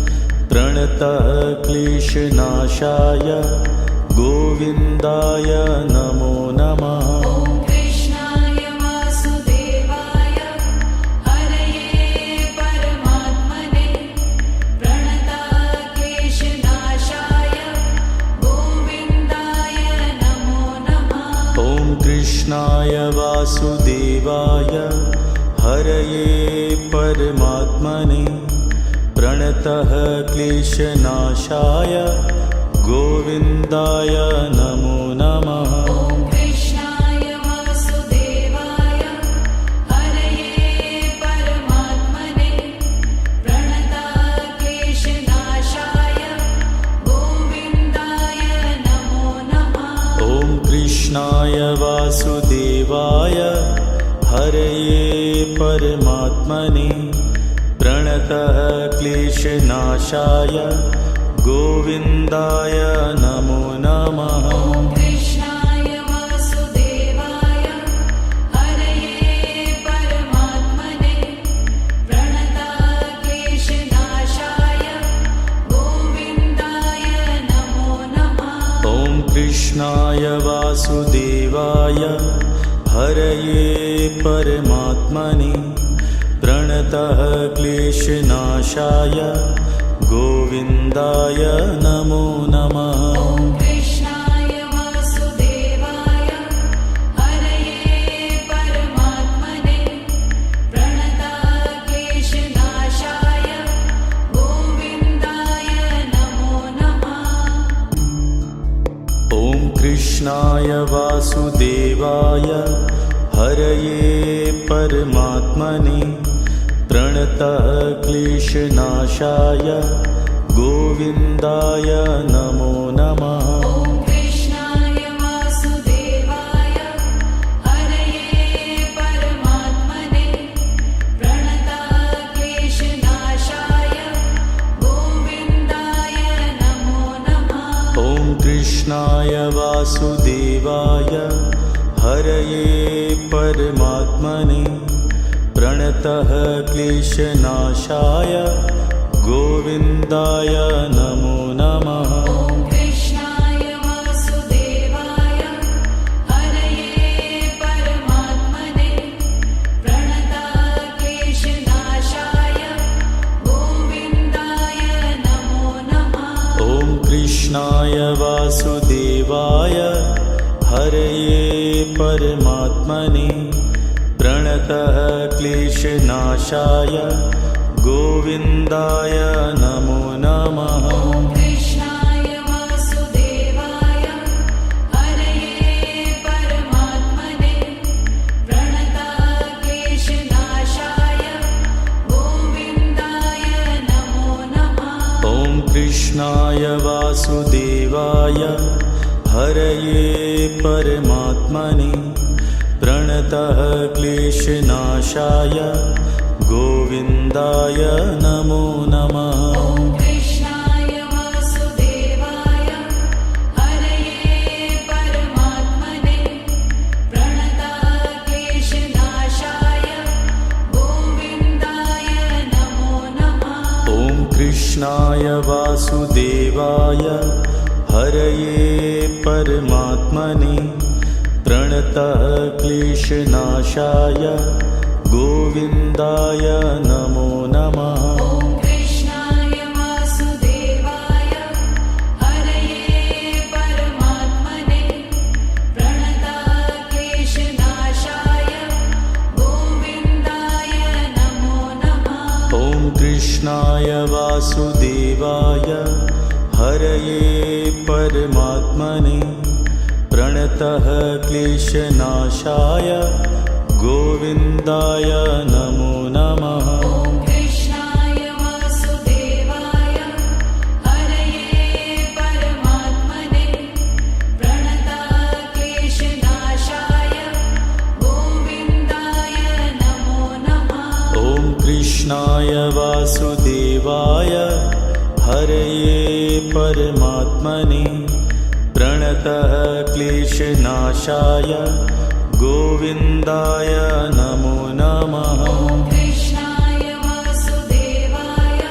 प्रणतः क्लेशनाशाय गोविन्दाय नमो नमः। ॐ कृष्णाय वासुदेवाय हरये परमात्मने प्रणतः क्लेशनाशाय गोविन्दाय नमो नमः। ॐ कृष्णाय वासुदेवाय हरये परमात्मने प्रणतः क्लेशनाशाय गोविन्दाय नमो नमः। ॐ कृष्णाय वासुदेवाय हरये परमात्मने प्रणतः क्लेशनाशाय गोविन्दाय नमो नमः। ॐ कृष्णाय वासुदेवाय हरये परमात्मने प्रणतः क्लेशनाशाय गोविन्दाय नमो नमः। ॐ कृष्णाय वासुदेवाय हरये परमात्मने प्रणतः क्लेशनाशाय गोविन्दाय नमो नमः। ॐ कृष्णाय वासुदेवाय हरये परमात्मने प्रणतः क्लेशनाशाय गोविन्दाय नमो नमः। ॐ कृष्णाय वासुदेवाय हरये परमात्मने प्रणतः क्लेशनाशाय गोविन्दाय नमो नमः। ॐ कृष्णाय वासुदेवाय हरये परमात्मने प्रणतः क्लेशनाशाय गोविन्दाय नमो नमः। ॐ कृष्णाय वासुदेवाय हरये परमात्मने प्रणतक्लेशनाशाय गोविन्दाय नमो नमः। ॐ कृष्णाय वासुदेवाय हरये परमात्मने प्रणतः क्लेशनाशाय गोविन्दाय नमो नमः। ॐ कृष्णाय वासुदेवाय हरये परमात्मने प्रणतक्लेशनाशाय गोविन्दाय नमो नमः। ॐ कृष्णाय वासुदेवाय हरये परमात्मने प्रणतः क्लेशनाशाय गोविन्दाय नमो नमः। ॐ कृष्णाय वासुदेवाय हरये परमात्मने प्रणतक्लेशनाशाय गोविन्दाय नमो नमः। ॐ कृष्णाय वासुदेवाय हरये परमात्मने प्रणतः क्लेशनाशाय गोविन्दाय नमो नमः। ॐ कृष्णाय वासुदेवाय हरये परमात्मने प्रणतक्लेशनाशाय गोविन्दाय नमो नमः। ॐ कृष्णाय वासुदेवाय हरये परमात्मने प्रणतः क्लेशनाशाय गोविन्दाय नमो नमः। ॐ कृष्णाय वासुदेवाय हरये परमात्मने प्रणतक्लेशनाशाय गोविन्दाय नमो नमः। ॐ कृष्णाय वासुदेवाय हरये परमात्मने प्रणतः क्लेशनाशाय गोविन्दाय नमो नमः। ॐ कृष्णाय वासुदेवाय हरये परमात्मने प्रणतक्लेशनाशाय गोविन्दाय नमो नमः। ॐ कृष्णाय वासुदेवाय हरये परमात्मने प्रणतः क्लेशनाशाय गोविन्दाय नमो नमः। ॐ कृष्णाय वासुदेवाय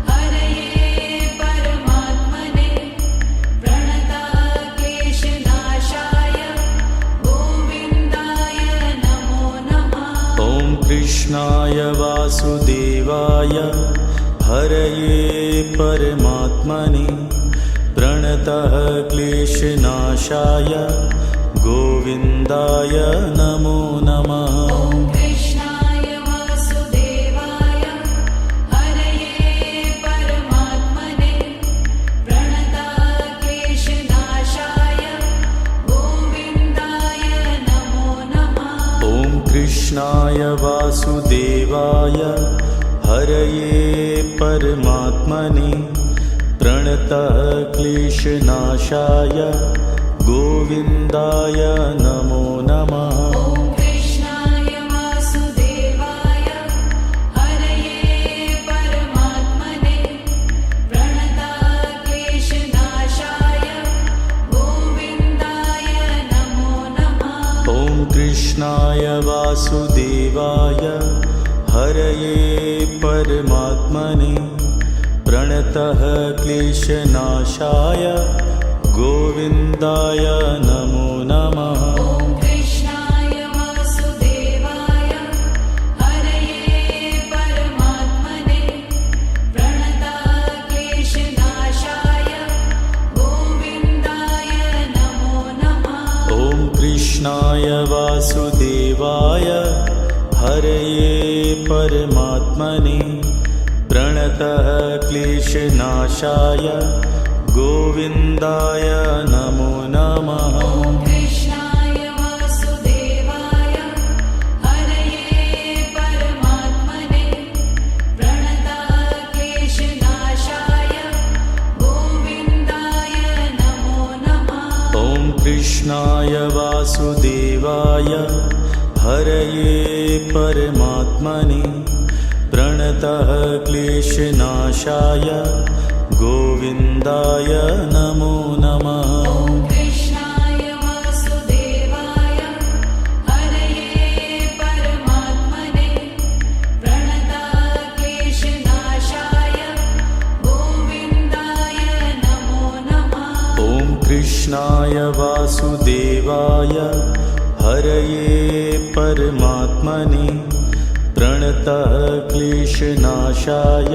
हरये परमात्मने प्रणतक्लेशनाशाय गोविन्दाय नमो नमः। ॐ कृष्णाय वासुदेवाय हरये परमात्मने प्रणतः क्लेशनाशाय गोविन्दाय नमो नमः। ॐ कृष्णाय वासुदेवाय हरये परमात्मने प्रणतक्लेशनाशाय गोविन्दाय नमो नमः। ॐ कृष्णाय वासुदेवाय हरये परमात्मने प्रणतः क्लेशनाशाय गोविन्दाय नमो नमः। ॐ कृष्णाय वासुदेवाय हरये परमात्मने प्रणतक्लेशनाशाय गोविन्दाय नमो नमः। ॐ कृष्णाय वासुदेवाय हरये परमात्मने प्रणतः क्लेशनाशाय गोविन्दाय नमो नमः। ॐ कृष्णाय वासुदेवाय हरये परमात्मने प्रणतक्लेशनाशाय गोविन्दाय नमो नमः। ॐ कृष्णाय वासुदेवाय हरये परमात्मने प्रणतः क्लेशनाशाय गोविन्दाय नमो नमः। ॐ कृष्णाय वासुदेवाय हरये परमात्मने प्रणतक्लेशनाशाय वासुदेवाय हरये परमात्मने प्रणतः क्लेशनाशाय गोविन्दाय नमो नमः। ॐ कृष्णाय वासुदेवाय हरये परमात्मने प्रणतः क्लेशनाशाय गोविन्दाय नमो नमः। ॐ कृष्णाय वासुदेवाय हरये परमात्मने प्रणतः क्लेशनाशाय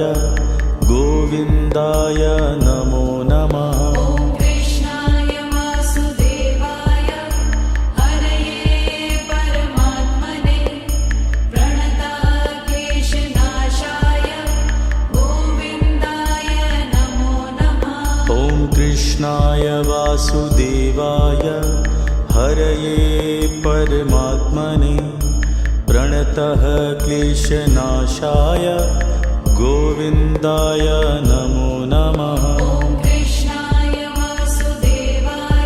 गोविन्दाय नमो नमः। ॐ कृष्णाय वासुदेवाय हरये परमात्मने प्रणतः क्लेशनाशाय गोविन्दाय नमो नमः। ॐ कृष्णाय वासुदेवाय हरये परमात्मने प्रणतः क्लेशनाशाय गोविन्दाय नमो नमः। ॐ कृष्णाय वासुदेवाय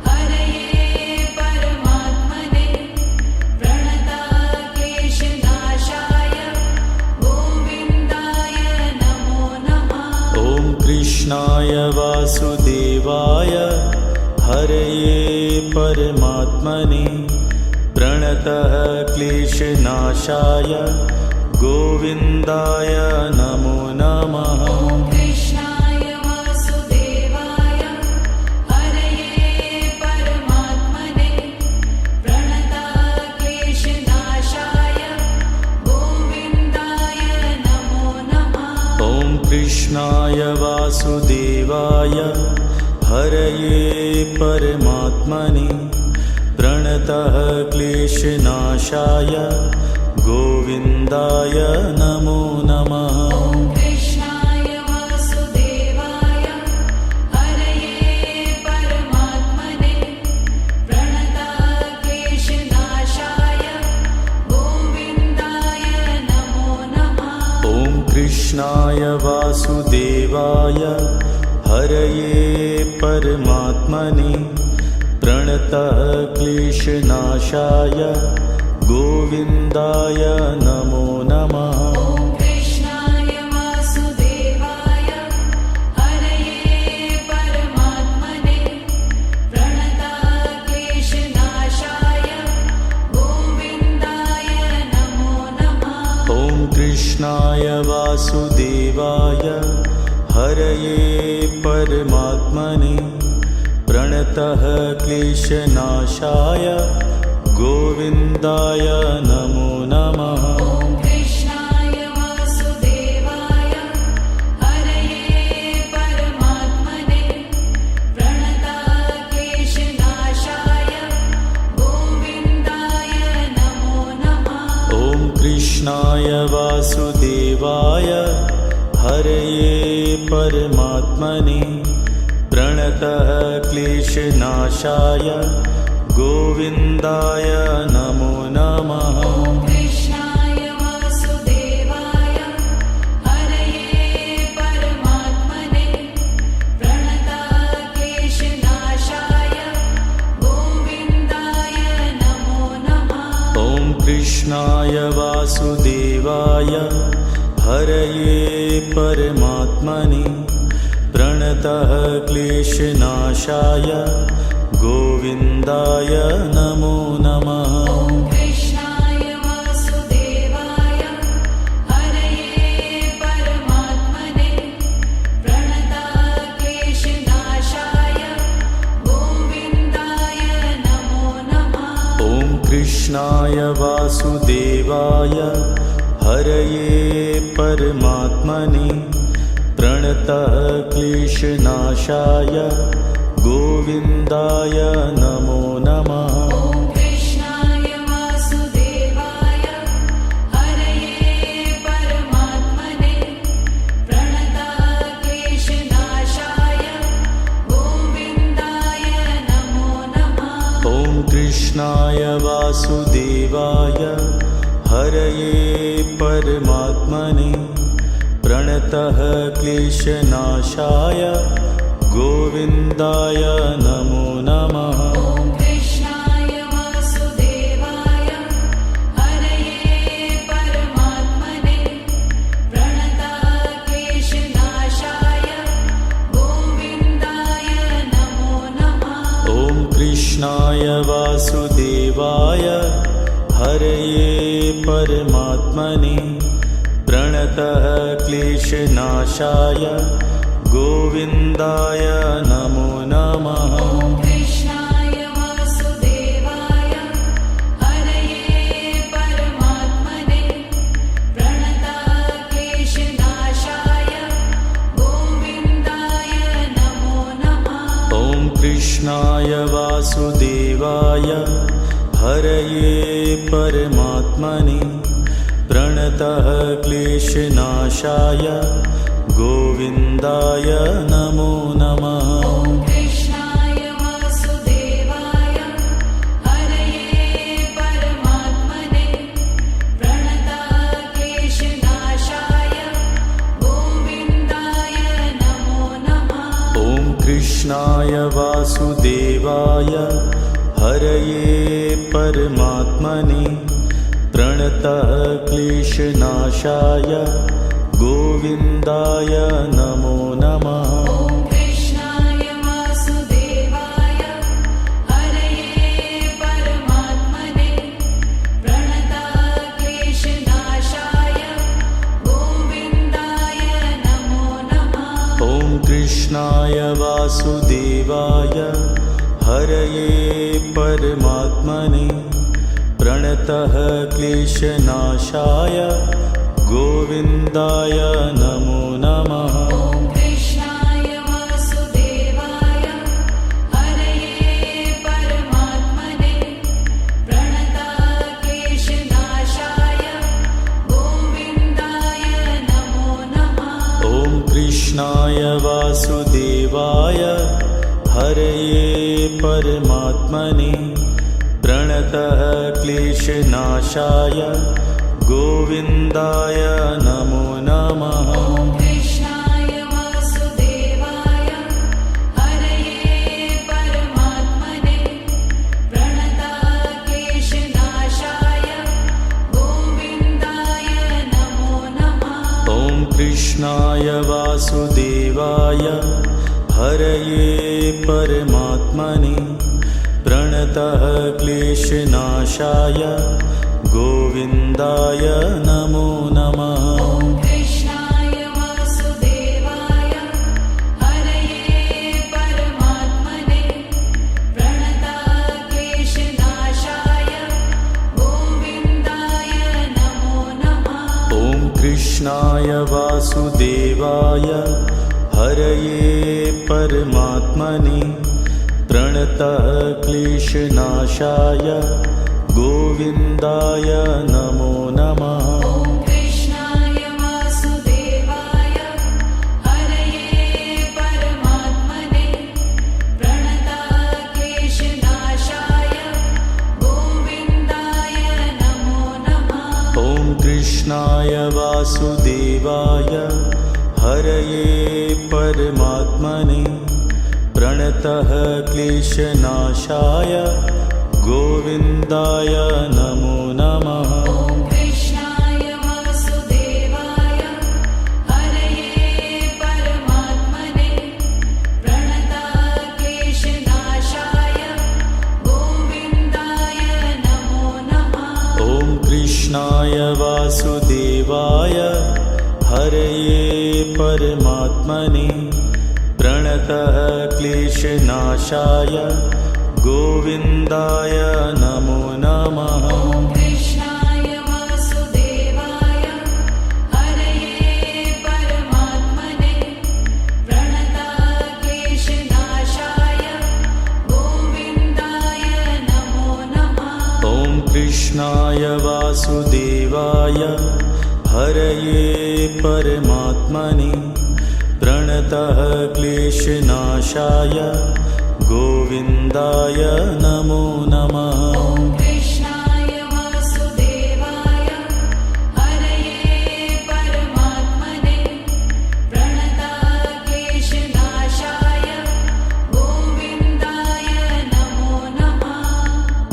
हरये परमात्मने प्रणतः क्लेशनाशाय गोविन्दाय नमो नमः। ॐ कृष्णाय वासुदेवाय हरये परमात्मने प्रणतः क्लेशनाशाय गोविन्दाय नमो नमः। ॐ कृष्णाय वासुदेवाय हरये परमात्मने प्रणतः क्लेशनाशाय गोविन्दाय नमो नमः। ॐ कृष्णाय वासुदेवाय हरये परमात्मने प्रणतः क्लेशनाशाय गोविन्दाय नमो नमः। ॐ कृष्णाय वासुदेवाय हरये परमात्मने प्रणतः क्लेशनाशाय गोविन्दाय नमो नमः। ॐ कृष्णाय वासुदेवाय हरये परमात्मने प्रणतः क्लेशनाशाय गोविन्दाय नमो नमः। ॐ कृष्णाय वासुदेवाय हरये परमात्मने प्रणतः क्लेशनाशाय गोविन्दाय नमो नमः। ॐ कृष्णाय वासुदेवाय हरये परमात्मने प्रणतः क्लेशनाशाय गोविन्दाय नमो नमः। ॐ कृष्णाय वासुदेवाय हरये परमात्मने प्रणतः क्लेशनाशाय गोविन्दाय नमो नमः। ॐ कृष्णाय वासुदेवाय हरये परमात्मने प्रणतः क्लेशनाशाय गोविन्दाय नमो नमः। ॐ कृष्णाय वासुदेवाय हरये परमात्मने प्रणतः क्लेशनाशाय गोविन्दाय नमो नमः। ॐ कृष्णाय वासुदेवाय हरये परमात्मने प्रणतः क्लेशनाशाय गोविन्दाय नमो नमः। ॐ कृष्णाय वासुदेवाय हरये परमात्मने प्रणतः क्लेशनाशाय गोविन्दाय नमो नमः। ॐ कृष्णाय वासुदेवाय हरये परमात्मने प्रणतः क्लेशनाशाय गोविन्दाय नमो नमः। ॐ कृष्णाय वासुदेवाय हरये परमात्मने प्रणतः क्लेशनाशाय गोविन्दाय नमो नमः। ॐ कृष्णाय वासुदेवाय हरये परमात्मने प्रणतः क्लेशनाशाय गोविन्दाय नमो नमः। ॐ कृष्णाय कृष्णाय हरये परमात्मने प्रणतः क्लेशनाशाय गोविन्दाय नमो नमः। ॐ कृष्णाय वासुदेवाय हरये परमात्मने प्रणतः क्लेशनाशाय गोविन्दाय नमो नमः। ॐ कृष्णाय वासुदेवाय हरये परमात्मने प्रणतः क्लेशनाशाय गोविन्दाय नमो नमः। ॐ कृष्णाय वासुदेवाय हरये परमात्मने प्रणतः क्लेशनाशाय गोविन्दाय नमो नमः। ॐ कृष्णाय वासुदेवाय हरये परमात्मने प्रणतः क्लेशनाशाय गोविन्दाय नमो नमः। ॐ कृष्णाय वासुदेवाय हरये परमात्मने प्रणतः क्लेशनाशाय गोविन्दाय नमो नमः। ॐ कृष्णाय वासुदेवाय हरये परमात्मने प्रणतः क्लेशनाशाय गोविन्दाय नमो नमः। ॐ कृष्णाय वासुदेवाय हरये परमात्मने प्रणतः क्लेशनाशाय गोविन्दाय नमो नमः। ॐ कृष्णाय वासुदेवाय हरये परमात्मने प्रणतः क्लेशनाशाय गोविन्दाय नमो नमः। ॐ कृष्णाय वासुदेवाय हरये परमात्मने प्रणतः क्लेशनाशाय गोविन्दाय नमो नमः। ॐ कृष्णाय वासुदेवाय हरये परमात्मने प्रणतः क्लेशनाशाय गोविन्दाय नमो नमः। ॐ कृष्णाय वासुदेवाय हरये परमात्मने प्रणतः क्लेशनाशाय गोविन्दाय नमो नमः। ॐ कृष्णाय वासुदेवाय हरये परमात्मने प्रणतः क्लेशनाशाय गोविन्दाय नमो नमः। ॐ कृष्णाय वासुदेवाय हरये परमात्मने प्रणतः क्लेशनाशाय गोविन्दाय नमो नमः। ॐ कृष्णाय वासुदेवाय हरये परमात्मने प्रणतः क्लेशनाशाय गोविन्दाय नमो नमः। ॐ कृष्णाय वासुदेवाय हरये परमात्मने प्रणतः क्लेशनाशाय गोविन्दाय नमो नमः। ॐ कृष्णाय वासुदेवाय हरये परमात्मने प्रणतः क्लेशनाशाय गोविन्दाय नमो नमः। ॐ कृष्णाय वासुदेवाय हरये परमात्मने प्रणतः क्लेशनाशाय गोविन्दाय नमो नमः। ॐ कृष्णाय वासुदेवाय हरये परमात्मने प्रणतः क्लेशनाशाय गोविन्दाय नमो नमः। ॐ